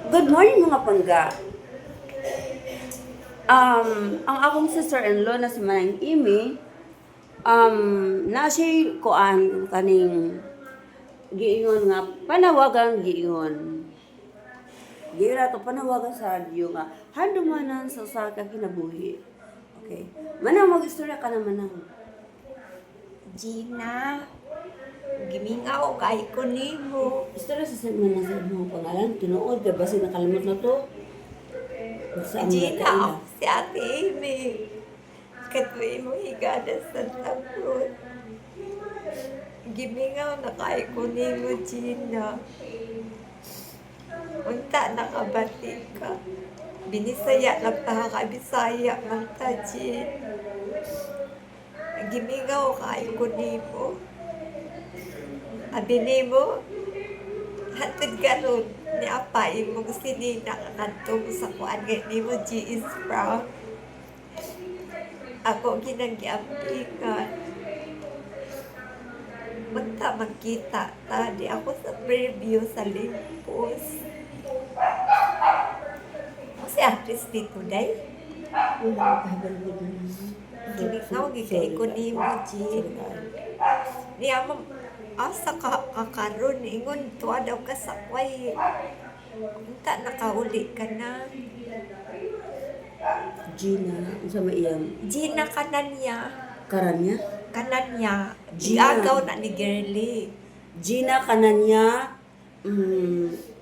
Good morning mga pangga. Ang akong sister-in-law na si Manang Imi, na siya kuan kaning giingon nga panawagan giingon. Giira to panawagan sa radyo nga handumanan sa usa ka kinabuhi. Okay. Manang mag-istorya ka naman nang. Gina, gimingaw kay ko nimo. Istorya sa mga sa imong pangalan tinuod kay basi nakalimot na to. Sa Gina, ako si Ate Amy. Katuloy mo higada sa Cruz. Gimingaw na kay ko nimo, Gina. Unta nakabati ka. Binisaya lang ta ka Bisaya man ta, Gina. Gimingaw kay ko nimo. Abi nimo, hatid karon ni apa imong sinina kakantong sa kuan kay nimo G is proud. Ako ginagyampingan. Magta magkita ta di ako sa preview sa Limpos. Si artist dito day. Gimingaw gikay ko nimo G. Niya mo asa ka kakaroon ingon tuwa daw ka sa kway. Unta nakahuli ka na. Gina, unsa may iyang Gina kanan niya. karan niya? Kanan niya. Gina. Agaw na ni Girly. Gina kananya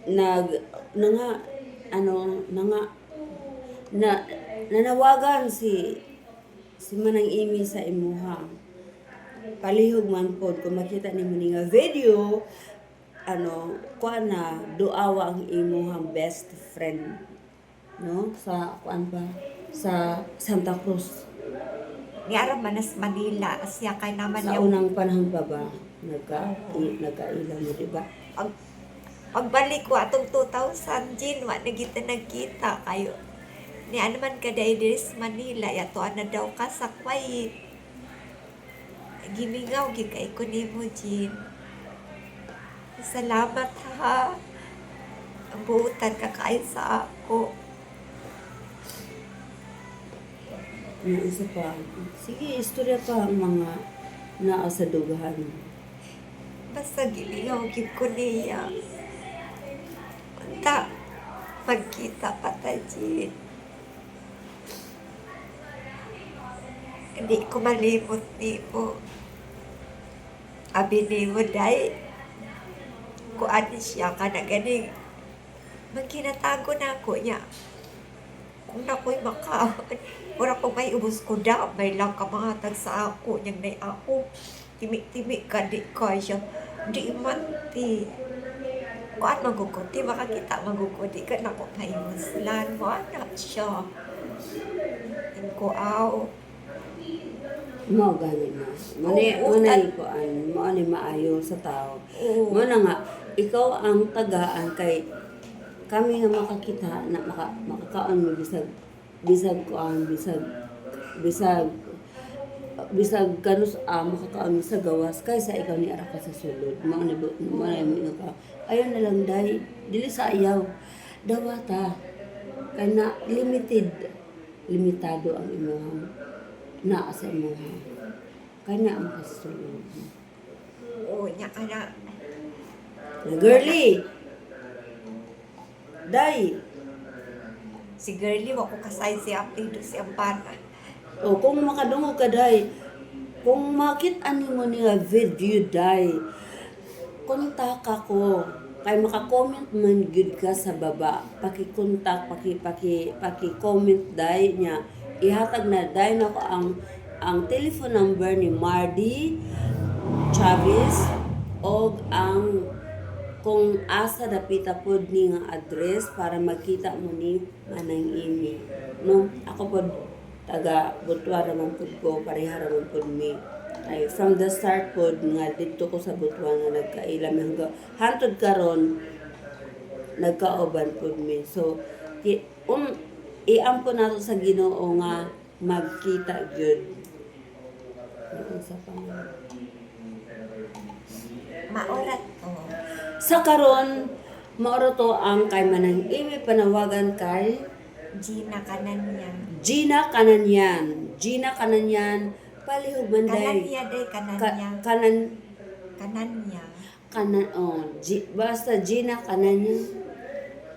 nag nanga ano nanga na nanawagan si Manang Imi sa imuha. Palihog man pod kung makita nimo ni nga video ano kuan na duawa ang imuhang best friend no sa kuan ba sa Santa Cruz Niara manas Manila. Siya kay naman sa yung unang panahon pa ba nagkailang mo di ba? pagbalik ko atong 2000 Jin wa na kita nagkita kayo. Ni ano man ka diri sa Manila yato na daw ka sa Kuwait. Gimingaw gikay ko nimo Jin. Salamat ha. Ang buutan ka kayo sa ako. Yung isa pa, sige, istorya pa ang mga naa sa dugahan. Basta gilingaw gid ko niya. Unta magkita pa ta Jin. Hindi ko malimot nimo. Abi nimo day. Kuan siya ka na ganing. Magkinatago na ako niya. Kung nako'y makaon, wala ko may ubos ko da, may lang kamahatag sa ako, niyang na ako. Timik-timik ka, di ka siya. Di man, ti. Kuan magukuti, makakita magukuti ka na ko pahimuslan. Wala siya. Yung ko aw. Mao gani na. Manay kuan, mao ni maayo sa tao. Oo. Mo na nga ikaw ang tagaan kay kami nga makakita na makakaon mo bisag kuan bisag kanus makakaon mo sa gawas kaysa ikaw ni ara ka sa sulod. Mao na mo ka. Ayon na lang dai dili sa ayaw. Dawata kay na limitado ang imong naa sa imong kanya ang kasulod. Oo, niya ka na. Girly. Day. Si Girly, wako kasay si Aptido si Ampana. O kung makadungog ka day, kung makita mo niya video day, kontak ako. Kay maka-comment man gyud ka sa baba. Paki-contact, paki-comment day niya. Ihatag na day na ko ang telephone number ni Mardy Chavez o ang kung asa dapita pod ni nga address para makita mo ni Manang Imi. No, ako pod taga Butuan naman pod ko, pareha naman pod mi. Ay, from the start pod nga dito ko sa Butuan nga nagkailam hanggang hantod karon nagkaoban pod mi. So, iampo nato sa Ginoo nga magkita gyud. Sa Maorat to. Sa karon Mauro to ang kay Manang Amy panawagan kay Gina kanan niya. Gina Kananyan. Gina Kananyan, palihog man Kanan day. niya day, kanan Ka- niya. kanan, Kanan niya. basta Gina Kananyan.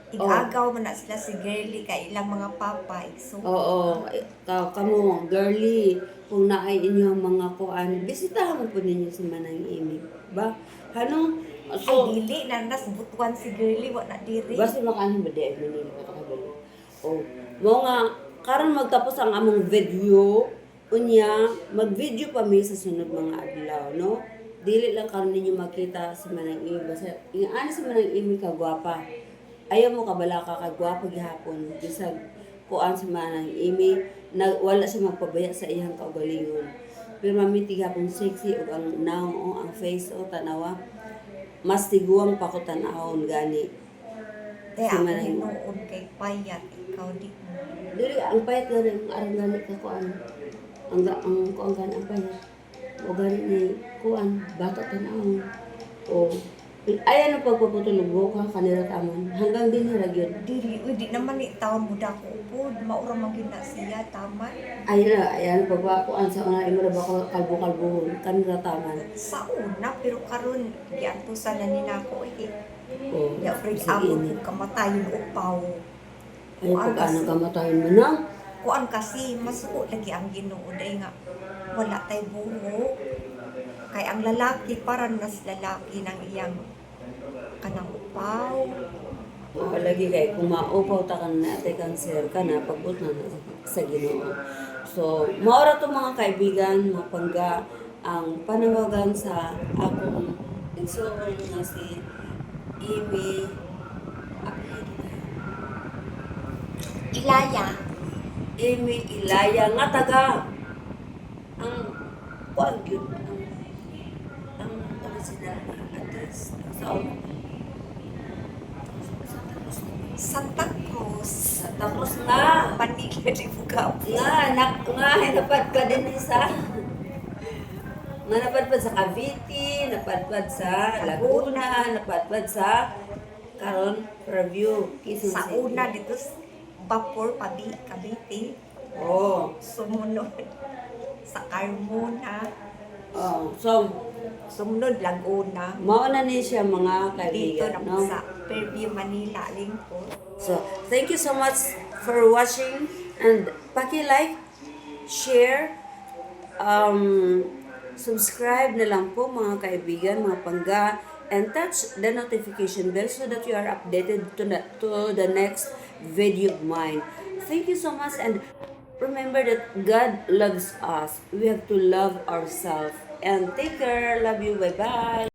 Igagaw man na sila si Girly kay ilang mga papa. So, Oo, kamo, girly, kung naay inyong mga kuan, bisitahan mo po ninyo si Manang Amy. Ba? Ano? ay So, dili na nasbutuan si Girly, wa na diri. basta makaano ba di Manila ka kabalo. Oh, mo nga karon magtapos ang among video unya mag-video pa mi sa sunod mga adlaw, no? Dili lang karon ninyo makita si Manang Amy basta ani si Manang Amy ka gwapa. Ayaw mo kabala ka gwapa gihapon bisag kuan si Manang Amy na wala siya magpabaya sa iyang kaugalingon. Pero mamiti gihapon sexy ug ang naong ang face o tanawa mas tiguang pa ko tan-awon gani. Kaya Si ako Manang- hinuon kay payat, ikaw di mo. Dili ang payat na rin arang ganit ka kuan. Ang kuan kan ang payat. O ganit ni kuan bata tan-awon. O ayan ang pagpaputulog ka kanila tamon hanggang din gyud. Dili, uy, di naman ni taon mo dako po. Maura man gyud na siya, tama. Ayan pagpakuan sa una imo ra ba ko kalbo-kalbo kanila taman. Sa una, pero karon giantusan na nila ako eh. O Ya, break sige abot ini. kung kamatayon upaw. Ay pag ano kamatayon mo na. Kuan kasi, masuko lagi ang Ginoo day nga. Wala tay buho. Kay ang lalaki, parang nas lalaki ng iyang kanang upaw. Palagi kay kung maupaw ta kan na ate cancer ka na pagbut na sa Ginoo. So, maora to mga kaibigan, mapangga ang panawagan sa akong igsoon nga si Amy Ilaya. Amy Ilaya nga taga ang kuan gyud ang original na address sa Santa Cruz. tapos nga Manila di Bugao. nga napad ka din sa nga napadpad sa Cavite, napadpad sa Laguna, napadpad sa karon Fairview, Quezon Sa City. una dito Bapor Cavite. Oh, Sumunod sa Carmona. so Sumunod Laguna. mao na ni siya mga Dito kaibigan, na no? sa Fairview, Manila, Lingkod. So, thank you so much for watching and paki-like, share, subscribe na lang po mga kaibigan, mga pangga, and touch the notification bell so that you are updated to the next video of mine. Thank you so much and remember that God loves us. We have to love ourselves. And take care. Love you. Bye-bye.